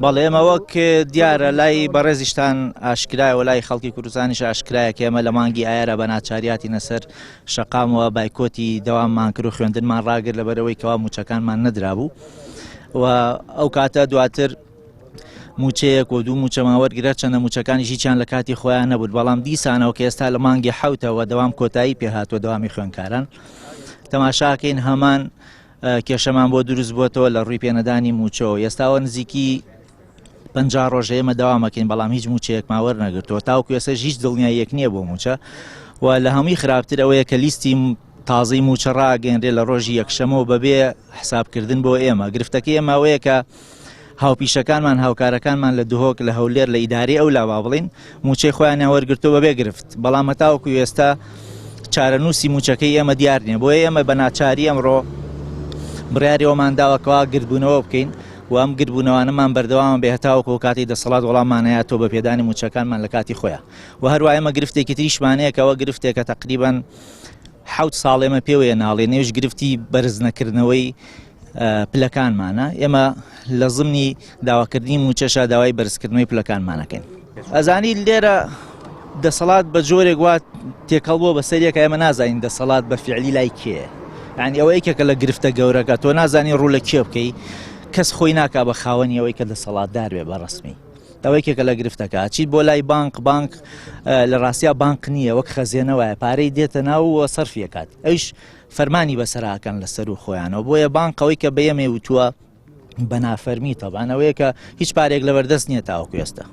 بەڵێ ئێمە وەک دیارە لای بەڕێزیشتان ئاشکرایەوە لای خەڵکی کوردستانیش ئاشکرایە کە ئێمە لە مانگی ئایارە بە ناچاریاتی نەسەر شەقامەوە بایکۆتی دەواممان کرد و خوێندنمان ڕاگرت لەبەرەوەی کەوا موچەکانمان نەدرابوو و ئەو کاتە دواتر موچەیەک و دوو موچەمان وەرگرە چەندە موچەکانی هیچیان لە کاتی خۆیان نەبوو بەڵام دیسانەوە کە ئێستا لە مانگی حەوتەوە دەوام کۆتایی پێهاتوە دەوامی خوێندکاران تەماشاکەین هەمان کێشەمان بۆ دروست بووەتەوە لە ڕووی پێنەدانی موچەوە ئێستاوە نزیکی 50 ڕۆژ ئێمە داوامەکەین بەڵام هیچ موچەیەکمان وەرنەگرتەوە تاوکو ئێستا هیچ دڵنیاییەک نییە بۆ موچە و لە هەمووی خراپتر ئەوەیە کە لیستی تازەی موچە ڕاگەێنرێ لە ڕۆژی یەکشەمەوە بەبێ حسابکردن بۆ ئێمە گرفتەکەی ئێمە ئەوەیە کە هاوپیشەکانمان هاوکارەکانمان لە دوهۆک لە هەولێر لە ئیداری ئەو لا با بڵین موچەی خۆیانیان وەرگرتەوە بەبێ گرفت بەڵام هەتاوەکو ئێستا چارەنووسی موچەکەی ئێمە دیار نییە بۆیە ئێمە بە ناچاری ئەمڕۆ بڕیاریەوەمان داوەکەوا گردبوونەوە بکەین و ئەم گربوونەوانەمان بەردەوام بێ هەتاوەکو کاتی دەسەڵات وەڵاممان هەیەتەوە بە پێدانی موچەکانمان لە کاتی خۆیان و هەروە ئێمە گرفتێکی تریشمانەیە کەەوە گرفتێکە تقریباً 7 ساڵ ئێمە پێوەیە ناڵێ نێوش گرفتی بەرزنەکردنەوەی پلەکانمانە ئێمە لە ضمنی داواکردنی موچەشە داوای بەرزکردنەوەی پلەکانمانەکەین ئەزانی لێرە دەسەڵات بە جۆرێک وا تێکەڵ بۆ بەسەریەکە ئێمە نازانین دەسەڵات بە فیعلی لای کێ یعنی ئەوە یەکێکە لە گرفتە گەورەکە تۆ نازانی ڕوو لە کێ بکەی کەس خۆی ناکا بە خاوەنی ئەوەی کە دەسەڵاتدار بێ بە ڕسمی ئەوە یەکێکە لە گرفتەکە چیت بۆ لای بانک لە ڕاستیا بانک نییە وەک خەزیێنەوەیە پارەی دێتە ناو و سەرفیەکات ئەویش فەرمانی بەسەراکەن لەسەر و خۆیانەوە بۆیە بانکەوەی کە بەیەمێ وتووە بە نافەرمی تەبانەوەیە کە هیچ پارێک لەبەردەست نییە تاوەکو ئێستا